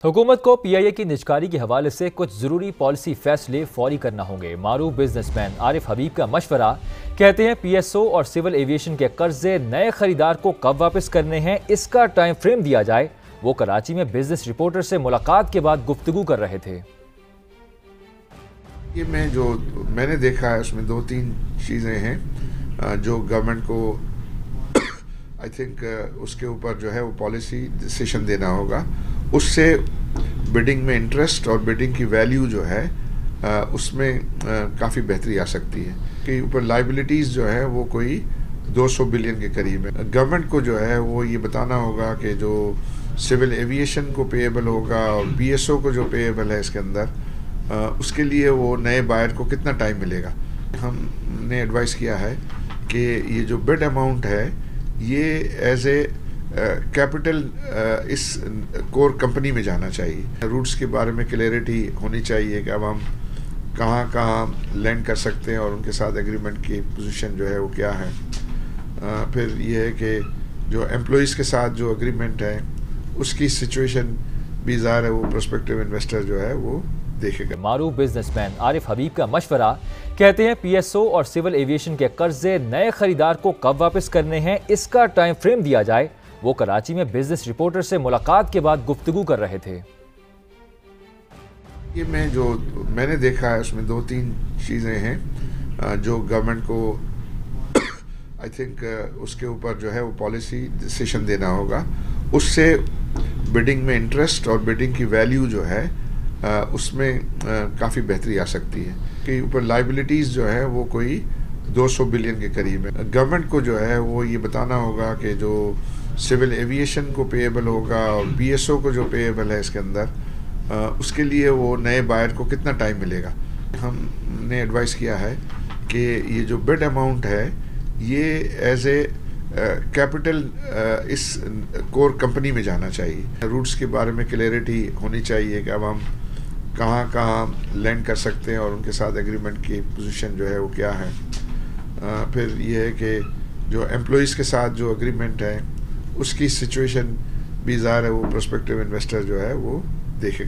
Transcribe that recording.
हुकूमत को PIA की निजकारी के हवाले से कुछ ज़रूरी पॉलिसी फैसले फौरी करना होंगे। मारूफ बिजनेसमैन आरिफ हबीब का मशवरा। कहते हैं PSO और सिविल एविएशन के कर्जे नए खरीदार को कब वापस करने हैं, इसका टाइम फ्रेम दिया जाए। वो कराची में बिजनेस रिपोर्टर से मुलाकात के बाद गुफ्तगू कर रहे थे। ये मैंने देखा है उसमें दो तीन चीज़ें हैं जो गवर्नमेंट को आई थिंक उसके ऊपर जो है वो पॉलिसी डिसीजन देना होगा। उससे बिडिंग में इंटरेस्ट और बिडिंग की वैल्यू जो है उसमें काफ़ी बेहतरी आ सकती है कि ऊपर लाइबिलिटीज़ जो है वो कोई 200 बिलियन के करीब है। गवर्नमेंट को जो है वो ये बताना होगा कि जो सिविल एविएशन को पेएबल होगा और BSO को जो पेएबल है इसके अंदर उसके लिए वो नए बायर को कितना टाइम मिलेगा। हमने एडवाइस किया है कि ये जो बिड अमाउंट है ये एज ए कैपिटल इस कोर कंपनी में जाना चाहिए। रूट्स के बारे में क्लैरिटी होनी चाहिए कि अब हम कहाँ लैंड कर सकते हैं और उनके साथ एग्रीमेंट की पोजीशन जो है वो क्या है। फिर ये है कि जो एम्प्लॉइज़ के साथ जो एग्रीमेंट है उसकी सिचुएशन भी ज़ाहिर है वो प्रोस्पेक्टिव इन्वेस्टर जो है वो देखेगा। मारूफ बिजनेसमैन आरिफ हबीब का मशवरा। कहते हैं PSO और सिविल एविएशन के कर्जे नए खरीदार को कब वापस करने हैं, इसका टाइम फ्रेम दिया जाए। वो कराची में बिजनेस रिपोर्टर से मुलाकात के बाद गुफ्तगू कर रहे थे। ये मैंने देखा है उसमें दो तीन चीज़ें हैं जो गवर्नमेंट को आई थिंक उसके ऊपर जो है वो पॉलिसी डिसीजन देना होगा। उससे बिडिंग में इंटरेस्ट और बिडिंग की वैल्यू जो है उसमें काफ़ी बेहतरी आ सकती है कि ऊपर लाइबिलिटीज़ जो है वो कोई 200 बिलियन के करीब है। गवर्नमेंट को जो है वो ये बताना होगा कि जो सिविल एविएशन को पेएबल होगा और BSO को जो पेएबल है इसके अंदर उसके लिए वो नए बायर को कितना टाइम मिलेगा। हमने एडवाइस किया है कि ये जो बिड अमाउंट है ये एज ए कैपिटल इस कोर कंपनी में जाना चाहिए। रूट्स के बारे में क्लैरिटी होनी चाहिए कि अब हम कहाँ लैंड कर सकते हैं और उनके साथ एग्रीमेंट की पोजीशन जो है वो क्या है। फिर ये है कि जो एम्प्लॉइज़ के साथ जो एग्रीमेंट है उसकी सिचुएशन भी ज़ाहिर है वो प्रोस्पेक्टिव इन्वेस्टर जो है वो देखेगा।